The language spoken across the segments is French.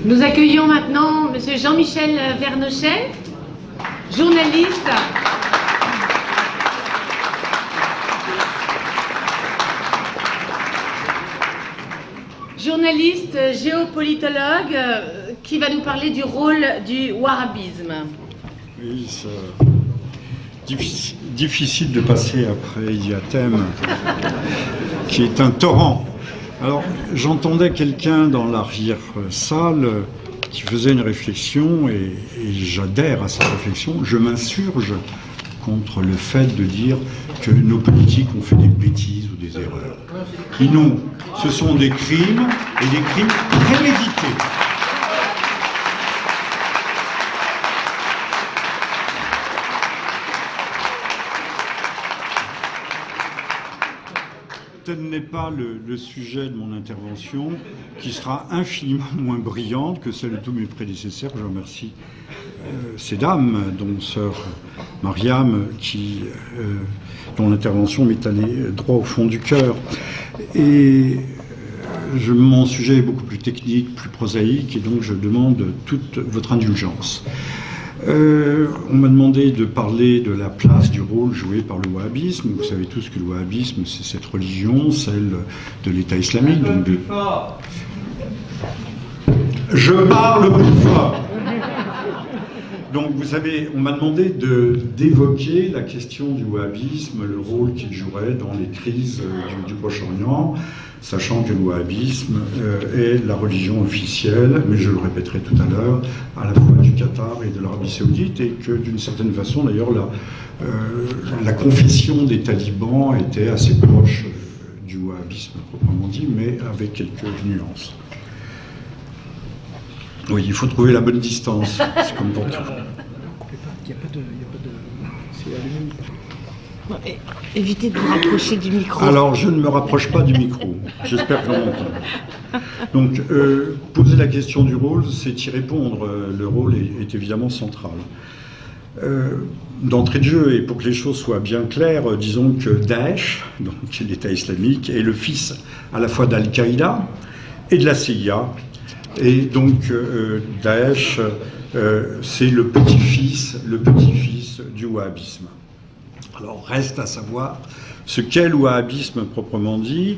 Nous accueillons maintenant M. Jean-Michel Vernochet, journaliste. Journaliste, géopolitologue, qui va nous parler du rôle du wahhabisme. Oui, difficile de passer après Idiathème, qui est un torrent. Alors, j'entendais quelqu'un dans l'arrière-salle qui faisait une réflexion, et j'adhère à cette réflexion. Je m'insurge contre le fait de dire que nos politiques ont fait des bêtises ou des erreurs. Non, ce sont des crimes, et des crimes prémédités. Tel n'est pas le sujet de mon intervention, qui sera infiniment moins brillante que celle de tous mes prédécesseurs. Je remercie ces dames, dont sœur Mariam, dont l'intervention m'est allée droit au fond du cœur. Et mon sujet est beaucoup plus technique, plus prosaïque, et donc je demande toute votre indulgence. On m'a demandé de parler de la place, du rôle joué par le wahhabisme. Vous savez tous que le wahhabisme, c'est cette religion, celle de l'État islamique. Donc Je parle plus fort. Donc vous savez, on m'a demandé d'évoquer la question du wahhabisme, le rôle qu'il jouerait dans les crises du Proche-Orient, sachant que le wahhabisme est la religion officielle, mais je le répéterai tout à l'heure, à la fois du Qatar et de l'Arabie Saoudite, et que d'une certaine façon, d'ailleurs, la confession des talibans était assez proche du wahhabisme proprement dit, mais avec quelques nuances. Oui, il faut trouver la bonne distance, c'est comme pour tout. Il n'y a pas de... C'est allumé. Évitez de vous rapprocher du micro. Alors, je ne me rapproche pas du micro. J'espère qu'on m'entend. Donc, poser la question du rôle, c'est y répondre. Le rôle est évidemment central. D'entrée de jeu, et pour que les choses soient bien claires, disons que Daesh, donc l'État islamique, est le fils à la fois d'Al-Qaïda et de la CIA. Et donc, Daesh, c'est le petit-fils du wahhabisme. Alors, reste à savoir ce qu'est le wahhabisme proprement dit.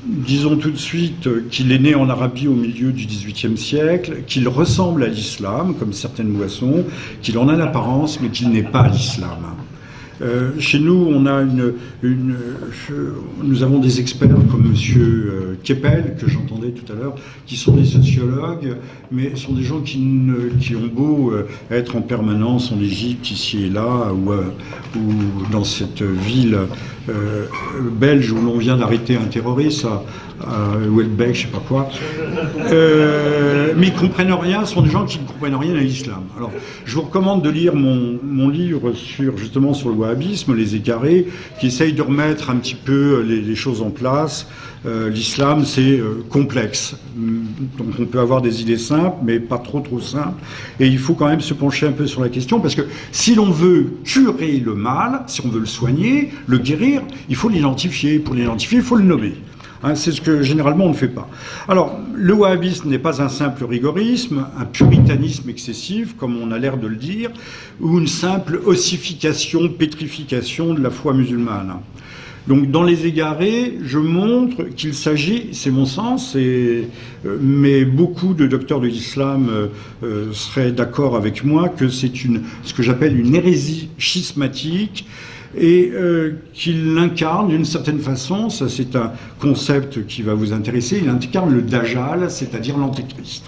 Disons tout de suite qu'il est né en Arabie au milieu du XVIIIe siècle, qu'il ressemble à l'islam, comme certaines boissons, qu'il en a l'apparence, mais qu'il n'est pas l'islam. Chez nous, on a nous avons des experts comme M. Keppel, que j'entendais tout à l'heure, qui sont des sociologues, mais sont des gens qui ont beau être en permanence en Égypte, ici et là, ou dans cette ville belge où l'on vient d'arrêter un terroriste à Welbeck, je sais pas quoi. Mais ils comprennent rien, ce sont des gens qui ne comprennent rien à l'islam. Alors, je vous recommande de lire mon livre justement sur le wahhabisme, Les Égarés, qui essaye de remettre un petit peu les choses en place. L'islam, c'est complexe. Donc on peut avoir des idées simples, mais pas trop simples. Et il faut quand même se pencher un peu sur la question, parce que si l'on veut curer le mal, si on veut le soigner, le guérir, il faut l'identifier. Pour l'identifier, il faut le nommer. C'est ce que généralement on ne fait pas. Alors, le wahhabisme n'est pas un simple rigorisme, un puritanisme excessif, comme on a l'air de le dire, ou une simple ossification, pétrification de la foi musulmane. Donc, dans Les Égarés, je montre qu'il s'agit, c'est mon sens, mais beaucoup de docteurs de l'islam seraient d'accord avec moi, que c'est ce que j'appelle une hérésie schismatique, et qu'il incarne d'une certaine façon, ça c'est un concept qui va vous intéresser, il incarne le Dajjal, c'est-à-dire l'Antéchrist.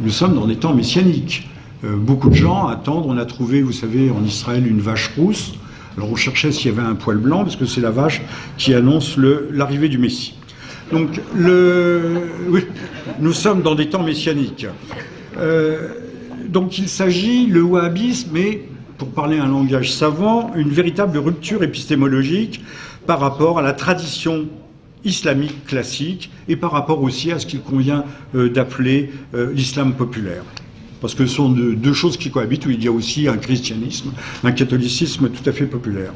Nous sommes dans des temps messianiques. Beaucoup de gens attendent, on a trouvé, vous savez, en Israël une vache rousse. Alors on cherchait s'il y avait un poil blanc, parce que c'est la vache qui annonce l'arrivée du Messie. Donc, oui, nous sommes dans des temps messianiques. Donc il s'agit, le wahhabisme est, pour parler un langage savant, une véritable rupture épistémologique par rapport à la tradition islamique classique et par rapport aussi à ce qu'il convient d'appeler l'islam populaire. Parce que ce sont deux choses qui cohabitent, où il y a aussi un christianisme, un catholicisme tout à fait populaire.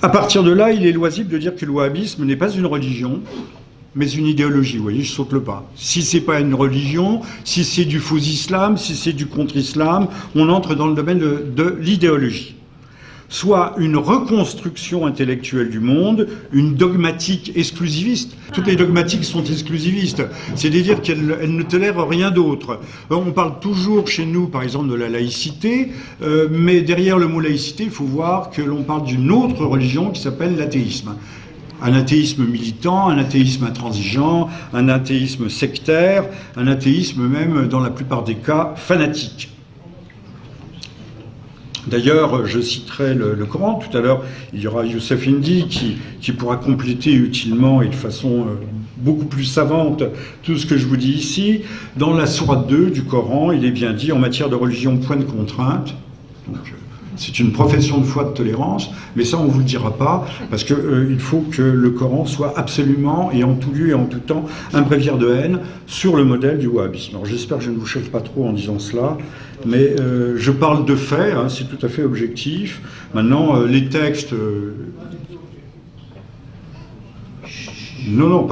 À partir de là, il est loisible de dire que le wahhabisme n'est pas une religion, mais une idéologie, vous voyez, je saute le pas. Si c'est pas une religion, si c'est du faux islam, si c'est du contre-islam, on entre dans le domaine de l'idéologie. Soit une reconstruction intellectuelle du monde, une dogmatique exclusiviste. Toutes les dogmatiques sont exclusivistes, c'est-à-dire qu'elles ne tolèrent rien d'autre. On parle toujours chez nous, par exemple, de la laïcité, mais derrière le mot laïcité, il faut voir que l'on parle d'une autre religion qui s'appelle l'athéisme. Un athéisme militant, un athéisme intransigeant, un athéisme sectaire, un athéisme même, dans la plupart des cas, fanatique. D'ailleurs, je citerai le Coran. Tout à l'heure, il y aura Youssef Indy qui pourra compléter utilement et de façon beaucoup plus savante tout ce que je vous dis ici. Dans la sourate 2 du Coran, il est bien dit, en matière de religion, point de contrainte. Donc, c'est une profession de foi de tolérance, mais ça on ne vous le dira pas, parce qu'il faut que le Coran soit absolument, et en tout lieu et en tout temps, un bréviaire de haine sur le modèle du wahhabisme. Alors j'espère que je ne vous choque pas trop en disant cela, mais je parle de faits, hein, c'est tout à fait objectif. Maintenant, les textes... non,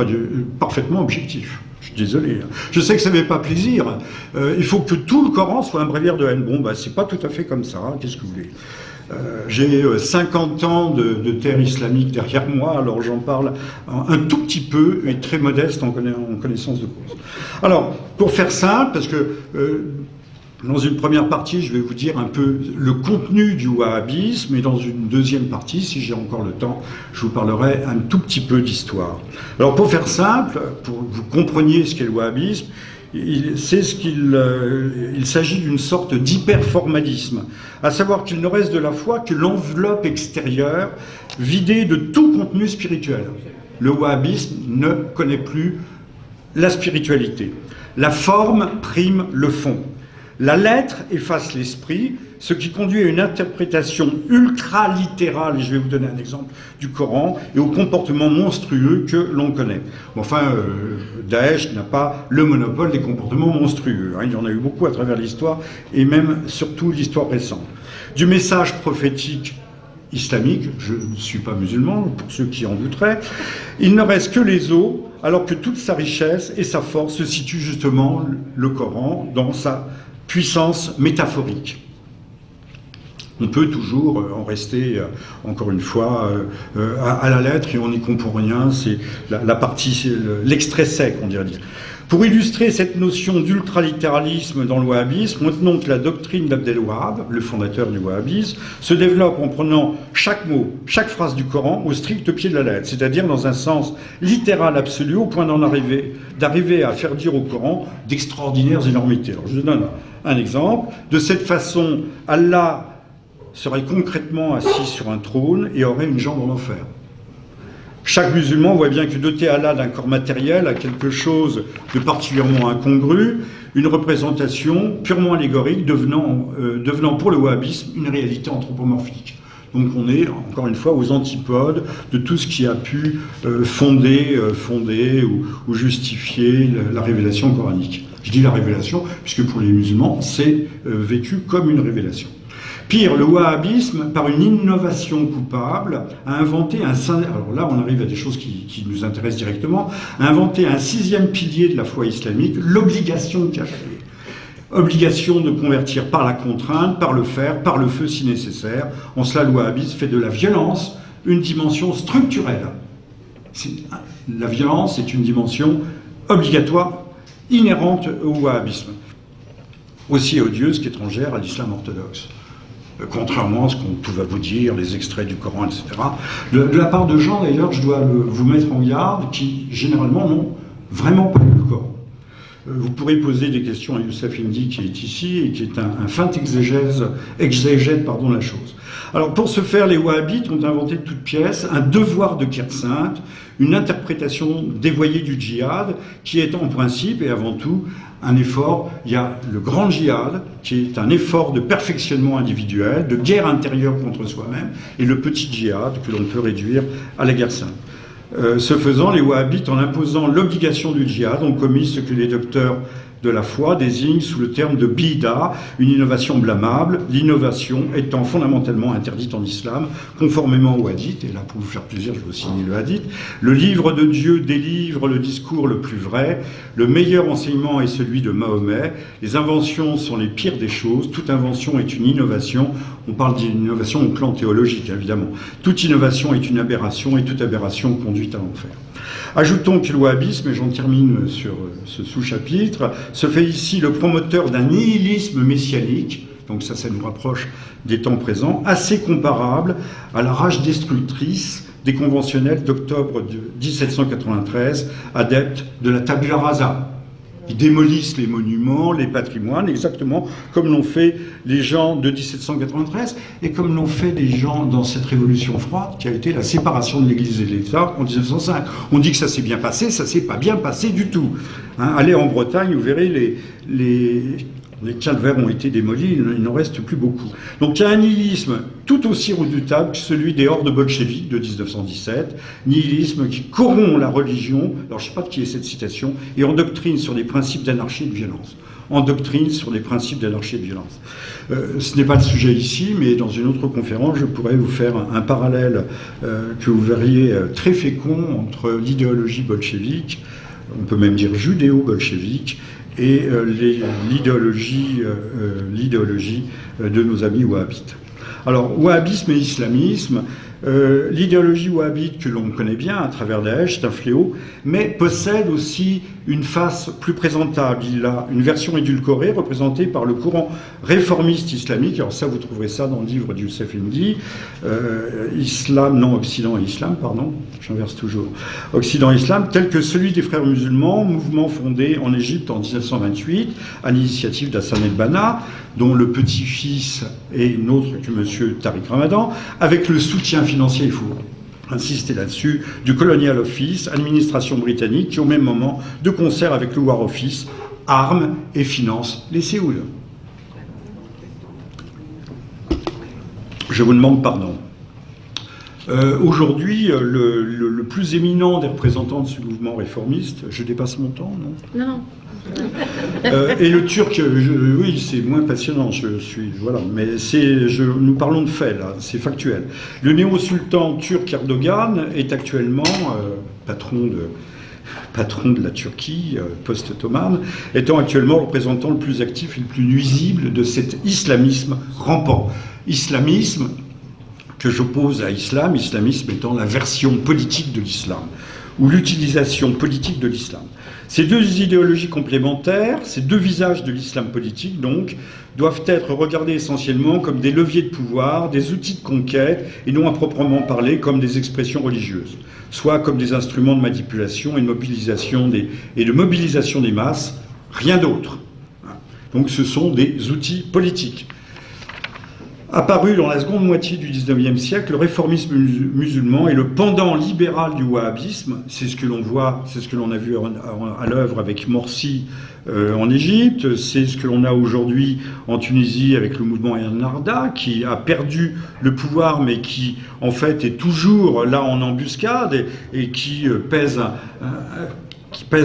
parfaitement objectifs. Désolé. Je sais que ça ne fait pas plaisir. Il faut que tout le Coran soit un bréviaire de haine. Bon, c'est pas tout à fait comme ça. Hein. Qu'est-ce que vous voulez ? J'ai 50 ans de terre islamique derrière moi, alors j'en parle un tout petit peu, et très modeste en connaissance de cause. Alors, pour faire simple, parce que dans une première partie, je vais vous dire un peu le contenu du wahhabisme, et dans une deuxième partie, si j'ai encore le temps, je vous parlerai un tout petit peu d'histoire. Alors pour faire simple, pour que vous compreniez ce qu'est le wahhabisme, il s'agit d'une sorte d'hyperformalisme, à savoir qu'il ne reste de la foi que l'enveloppe extérieure vidée de tout contenu spirituel. Le wahhabisme ne connaît plus la spiritualité. La forme prime le fond. La lettre efface l'esprit, ce qui conduit à une interprétation ultra-littérale, et je vais vous donner un exemple du Coran, et au comportement monstrueux que l'on connaît. Enfin, Daesh n'a pas le monopole des comportements monstrueux. Hein, il y en a eu beaucoup à travers l'histoire, et même surtout l'histoire récente. Du message prophétique islamique, je ne suis pas musulman, pour ceux qui en douteraient, il ne reste que les os, alors que toute sa richesse et sa force se situent justement, le Coran, dans sa puissance métaphorique. On peut toujours en rester, encore une fois, à la lettre, et on n'y comprend rien, c'est la partie, l'extrait sec, on dirait dire. Pour illustrer cette notion d'ultralittéralisme dans le wahhabisme, retenons que la doctrine d'Abdel Wahhab, le fondateur du wahhabisme, se développe en prenant chaque mot, chaque phrase du Coran au strict pied de la lettre, c'est-à-dire dans un sens littéral absolu, au point d'arriver à faire dire au Coran d'extraordinaires énormités. Alors je donne un exemple. De cette façon, Allah serait concrètement assis sur un trône et aurait une jambe en enfer. Chaque musulman voit bien que doter Allah d'un corps matériel a quelque chose de particulièrement incongru, une représentation purement allégorique devenant pour le wahhabisme une réalité anthropomorphique. Donc on est, encore une fois, aux antipodes de tout ce qui a pu fonder ou justifier la révélation coranique. Je dis la révélation, puisque pour les musulmans, c'est vécu comme une révélation. Pire, le wahhabisme, par une innovation coupable, a inventé alors là on arrive à des choses qui nous intéressent directement, a inventé un sixième pilier de la foi islamique, l'obligation cachée. Obligation de convertir par la contrainte, par le fer, par le feu si nécessaire. En cela, le wahhabisme fait de la violence une dimension structurelle. La violence est une dimension obligatoire, inhérente au wahhabisme, aussi odieuse qu'étrangère à l'islam orthodoxe. Contrairement à ce qu'on va vous dire, les extraits du Coran, etc. De la part de gens, d'ailleurs, je dois vous mettre en garde, qui, généralement, n'ont vraiment pas lu le Coran. Vous pourrez poser des questions à Youssef Indy, qui est ici, et qui est un fin exégète de la chose. Alors, pour ce faire, les wahhabites ont inventé de toutes pièces un devoir de guerre sainte, une interprétation dévoyée du djihad, qui est en principe, et avant tout, un effort. Il y a le grand djihad, qui est un effort de perfectionnement individuel, de guerre intérieure contre soi-même, et le petit djihad, que l'on peut réduire à la guerre sainte. Ce faisant, les wahhabites, en imposant l'obligation du djihad, ont commis ce que les docteurs de la foi désigne sous le terme de bida une innovation blâmable, l'innovation étant fondamentalement interdite en islam, conformément au hadith, et là pour vous faire plaisir je vais vous signer le hadith, le livre de Dieu délivre le discours le plus vrai, le meilleur enseignement est celui de Mahomet, les inventions sont les pires des choses, toute invention est une innovation, on parle d'innovation au plan théologique évidemment, toute innovation est une aberration et toute aberration conduit à l'enfer. Ajoutons que le wahhabisme, et j'en termine sur ce sous-chapitre, se fait ici le promoteur d'un nihilisme messianique, donc ça nous rapproche des temps présents, assez comparable à la rage destructrice des conventionnels d'octobre de 1793, adeptes de la tabula rasa. Ils démolissent les monuments, les patrimoines, exactement comme l'ont fait les gens de 1793 et comme l'ont fait les gens dans cette révolution froide qui a été la séparation de l'Église et de l'État en 1905. On dit que ça s'est bien passé, ça s'est pas bien passé du tout. Hein, allez en Bretagne, vous verrez les calvaires ont été démolis, il n'en reste plus beaucoup. Donc il y a un nihilisme tout aussi redoutable que celui des hordes bolcheviques de 1917, nihilisme qui corrompt la religion, alors je ne sais pas de qui est cette citation, et endoctrine sur des principes d'anarchie et de violence. Endoctrine sur les principes d'anarchie et de violence. Ce n'est pas le sujet ici, mais dans une autre conférence, je pourrais vous faire un parallèle que vous verriez très fécond entre l'idéologie bolchevique, on peut même dire judéo-bolchevique, et l'idéologie de nos amis wahhabites. Alors, wahhabisme et islamisme, l'idéologie wahhabite que l'on connaît bien à travers Daesh, c'est un fléau, mais possède aussi une face plus présentable. Il a une version édulcorée représentée par le courant réformiste islamique. Alors ça, vous trouverez ça dans le livre de Youssef Indy, Occident et Islam, pardon, j'inverse toujours, Occident et Islam, tel que celui des frères musulmans, mouvement fondé en Égypte en 1928, à l'initiative d'Hassan el-Banna, dont le petit-fils est nôtre que M. Tariq Ramadan, avec le soutien financier, il faut insister là-dessus, du Colonial Office, administration britannique, qui au même moment, de concert avec le War Office, arme et finance les Séoul. Je vous demande pardon. Aujourd'hui, le plus éminent des représentants de ce mouvement réformiste, je dépasse mon temps, non ? Non, non. Et le Turc, oui, c'est moins passionnant, voilà, mais nous parlons de faits, là, c'est factuel. Le néo-sultan turc Erdogan est actuellement patron de la Turquie post-ottomane, étant actuellement le représentant le plus actif et le plus nuisible de cet islamisme rampant. Islamisme que j'oppose à islam, islamisme étant la version politique de l'islam, ou l'utilisation politique de l'islam. Ces deux idéologies complémentaires, ces deux visages de l'islam politique, donc, doivent être regardés essentiellement comme des leviers de pouvoir, des outils de conquête, et non à proprement parler comme des expressions religieuses, soit comme des instruments de manipulation et de mobilisation des masses, rien d'autre. Donc ce sont des outils politiques. Apparu dans la seconde moitié du XIXe siècle, le réformisme musulman est le pendant libéral du wahhabisme. C'est ce que l'on voit, c'est ce que l'on a vu à l'œuvre avec Morsi en Égypte, c'est ce que l'on a aujourd'hui en Tunisie avec le mouvement Ennahda, qui a perdu le pouvoir, mais qui en fait est toujours là en embuscade et qui pèse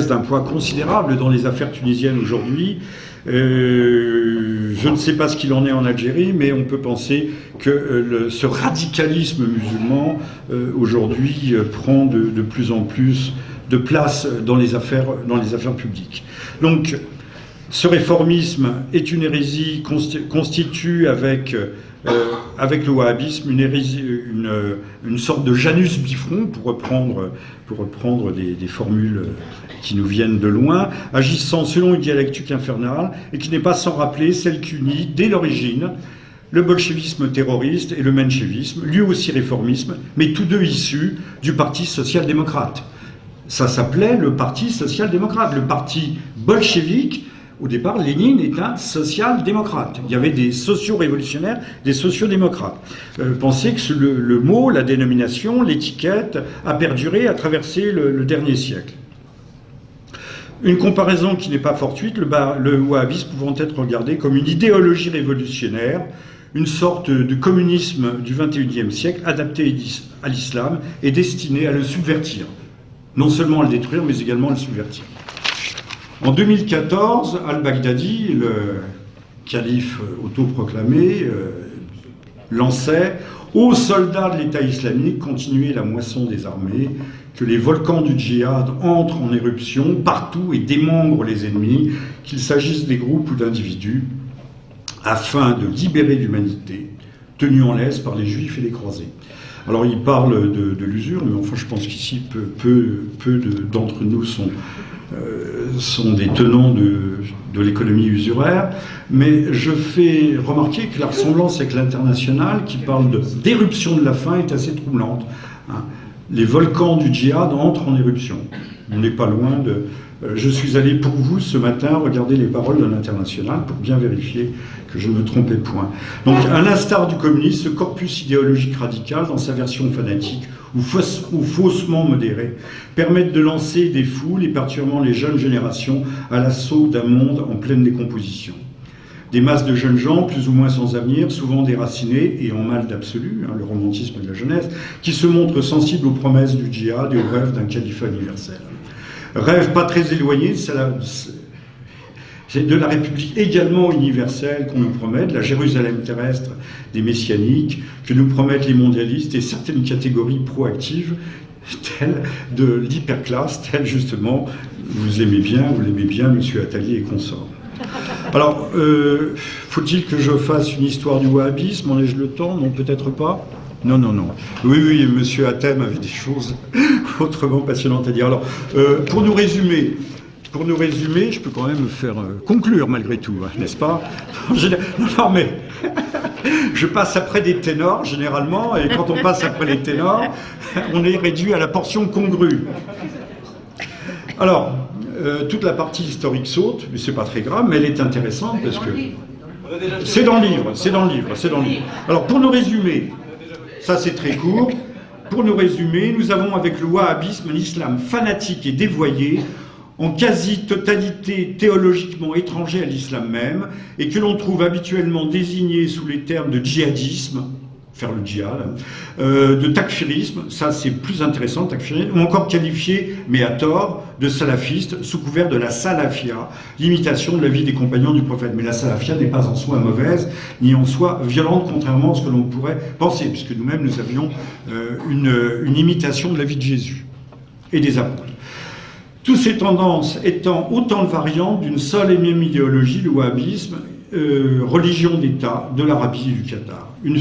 d'un poids considérable dans les affaires tunisiennes aujourd'hui. Je ne sais pas ce qu'il en est en Algérie, mais on peut penser que ce radicalisme musulman aujourd'hui prend de plus en plus de place dans les affaires publiques. Donc, ce réformisme est une hérésie, constitue avec le wahhabisme une sorte de Janus bifront, pour reprendre des formules qui nous viennent de loin, agissant selon une dialectique infernale et qui n'est pas sans rappeler celle qui unit dès l'origine le bolchevisme terroriste et le menchevisme, lui aussi réformisme, mais tous deux issus du Parti social-démocrate. Ça s'appelait le Parti social-démocrate. Le parti bolchevique, au départ, Lénine est un social-démocrate. Il y avait des socio-révolutionnaires, des socio-démocrates. Pensez que le mot, la dénomination, l'étiquette a perduré, a traversé le dernier siècle. Une comparaison qui n'est pas fortuite, le wahhabisme pouvant être regardé comme une idéologie révolutionnaire, une sorte de communisme du XXIe siècle adapté à l'islam et destiné à le subvertir. Non seulement à le détruire, mais également à le subvertir. En 2014, al-Baghdadi, le calife autoproclamé, lançait aux soldats de l'État islamique continuez la moisson des armées, que les volcans du djihad entrent en éruption partout et démembrent les ennemis, qu'il s'agisse des groupes ou d'individus, afin de libérer l'humanité, tenue en laisse par les juifs et les croisés. Alors il parle de l'usure, mais enfin je pense qu'ici peu d'entre nous sont des tenants de l'économie usuraire, mais je fais remarquer que la ressemblance avec l'international, qui parle d'éruption de la faim, est assez troublante. Hein. Les volcans du djihad entrent en éruption. On n'est pas loin de... je suis allé pour vous ce matin regarder les paroles de l'international pour bien vérifier que je ne me trompais point. Donc, à l'instar du communisme, ce corpus idéologique radical, dans sa version fanatique ou faussement modérée, permet de lancer des foules et particulièrement les jeunes générations à l'assaut d'un monde en pleine décomposition. Des masses de jeunes gens, plus ou moins sans avenir, souvent déracinés et en mal d'absolu, hein, le romantisme de la jeunesse, qui se montrent sensibles aux promesses du djihad et aux rêves d'un califat universel. Rêve pas très éloigné, c'est de la République également universelle qu'on nous promet, de la Jérusalem terrestre des messianiques, que nous promettent les mondialistes et certaines catégories proactives, telles de l'hyperclasse, telles justement, vous l'aimez bien, M. Attali et consorts. Alors, faut-il que je fasse une histoire du wahhabisme? En ai-je le temps? Non, peut-être pas. Non. Oui, M. Hatem avait des choses autrement passionnantes à dire. Alors, pour nous résumer, je peux quand même me faire conclure malgré tout, hein, n'est-ce pas? Non, mais je passe après des ténors, généralement, et quand on passe après les ténors, on est réduit à la portion congrue. Alors, toute la partie historique saute, mais c'est pas très grave, mais elle est intéressante parce que... C'est dans le livre. Alors, pour nous résumer, ça c'est très court, pour nous résumer, nous avons avec le wahhabisme un islam fanatique et dévoyé, en quasi-totalité théologiquement étranger à l'islam même, et que l'on trouve habituellement désigné sous les termes de djihadisme, faire le djihad, de takfirisme, ça c'est plus intéressant, takfirisme, ou encore qualifié, mais à tort, de salafiste, sous couvert de la salafia, l'imitation de la vie des compagnons du prophète. Mais la salafia n'est pas en soi mauvaise, ni en soi violente, contrairement à ce que l'on pourrait penser, puisque nous-mêmes nous avions une imitation de la vie de Jésus et des apôtres. Toutes ces tendances étant autant de variantes d'une seule et même idéologie, le wahhabisme, religion d'État de l'Arabie et du Qatar. Une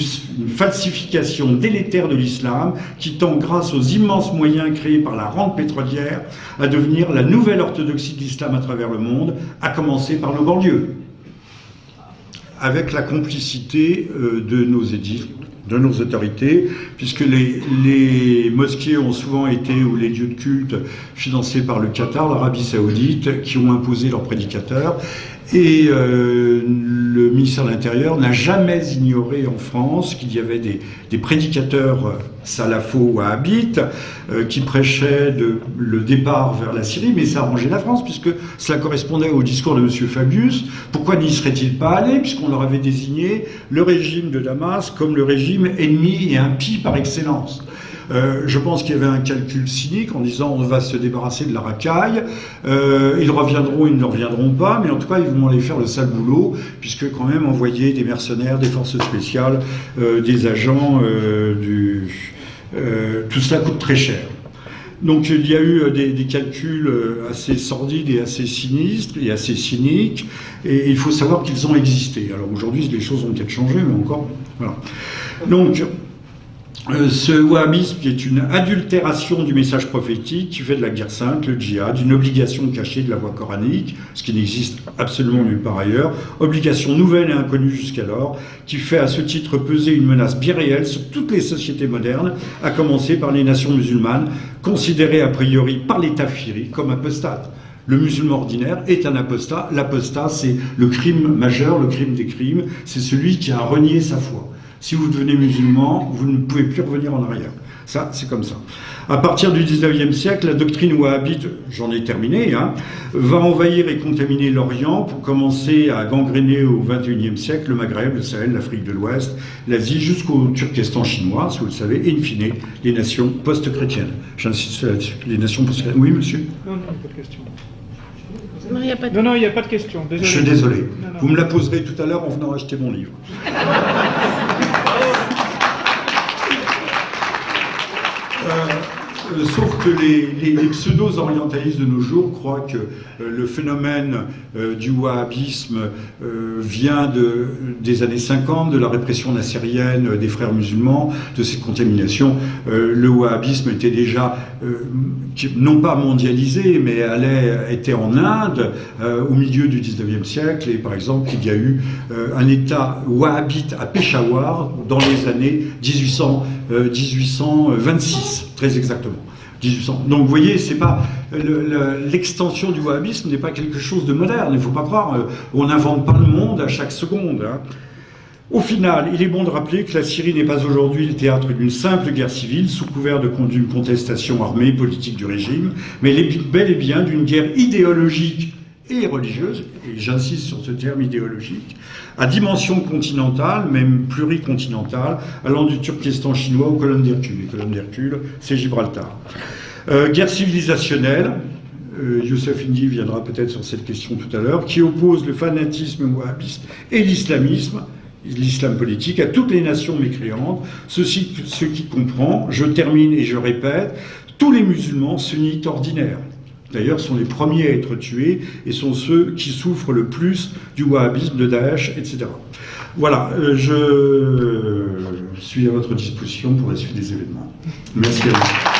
falsification délétère de l'islam qui tend, grâce aux immenses moyens créés par la rente pétrolière, à devenir la nouvelle orthodoxie de l'islam à travers le monde, à commencer par nos banlieues, avec la complicité de nos édits, de nos autorités, puisque les mosquées ont souvent été, ou les lieux de culte, financés par le Qatar, l'Arabie Saoudite, qui ont imposé leurs prédicateurs. Et le ministère de l'Intérieur n'a jamais ignoré en France qu'il y avait des prédicateurs salafo-wahhabites qui prêchaient le départ vers la Syrie, mais ça arrangeait la France, puisque cela correspondait au discours de M. Fabius. Pourquoi n'y serait-il pas allé, puisqu'on leur avait désigné le régime de Damas comme le régime ennemi et impie par excellence? Je pense qu'il y avait un calcul cynique en disant on va se débarrasser de la racaille, ils reviendront, ils ne reviendront pas, mais en tout cas ils vont aller faire le sale boulot, puisque quand même envoyer des mercenaires, des forces spéciales, des agents, tout cela coûte très cher. Donc il y a eu des calculs assez sordides et assez sinistres et assez cyniques, et il faut savoir qu'ils ont existé. Alors aujourd'hui les choses ont peut-être changé, mais encore, voilà. Donc ce wahhabisme qui est une adultération du message prophétique, qui fait de la guerre sainte, le djihad, une obligation cachée de la voie coranique, ce qui n'existe absolument nulle part ailleurs, obligation nouvelle et inconnue jusqu'alors, qui fait à ce titre peser une menace bien réelle sur toutes les sociétés modernes, à commencer par les nations musulmanes, considérées a priori par les tafsiris comme apostates. Le musulman ordinaire est un apostat. L'apostat, c'est le crime majeur, le crime des crimes, c'est celui qui a renié sa foi. Si vous devenez musulman, vous ne pouvez plus revenir en arrière. Ça, c'est comme ça. À partir du 19e siècle, la doctrine wahhabite, j'en ai terminé, va envahir et contaminer l'Orient pour commencer à gangréner au 21e siècle le Maghreb, le Sahel, l'Afrique de l'Ouest, l'Asie, jusqu'au Turkestan chinois, si vous le savez, et in fine, les nations post-chrétiennes. J'insiste là-dessus. Les nations post-chrétiennes. Oui, monsieur? Non, pas de question. Non, il n'y a pas de... Non, il n'y a pas de question. Désolé. Je suis désolé. Non. Vous me la poserez tout à l'heure en venant acheter mon livre. Sauf que les pseudo-orientalistes de nos jours croient que le phénomène du wahhabisme vient des années 50, de la répression nassérienne des frères musulmans, de cette contamination. Le wahhabisme était déjà, non pas mondialisé, mais était en Inde au milieu du 19e siècle. Et par exemple, il y a eu un État wahhabite à Peshawar dans les années 1826, très exactement. 1800. Donc vous voyez, c'est pas l'extension du wahhabisme n'est pas quelque chose de moderne. Il ne faut pas croire, on n'invente pas le monde à chaque seconde. Hein. Au final, il est bon de rappeler que la Syrie n'est pas aujourd'hui le théâtre d'une simple guerre civile sous couvert d'une contestation armée politique du régime, mais elle est bel et bien d'une guerre idéologique et religieuse, et j'insiste sur ce terme idéologique, à dimension continentale, même pluricontinentale, allant du Turkestan chinois aux colonnes d'Hercule. Les colonnes d'Hercule, c'est Gibraltar. Guerre civilisationnelle, Youssef Indy viendra peut-être sur cette question tout à l'heure, qui oppose le fanatisme wahhabiste et l'islamisme, l'islam politique, à toutes les nations mécréantes, ce qui comprend, je termine et je répète, tous les musulmans sunnites ordinaires. D'ailleurs, sont les premiers à être tués et sont ceux qui souffrent le plus du wahhabisme, de Daesh, etc. Voilà, je suis à votre disposition pour la suite des événements. Merci à vous.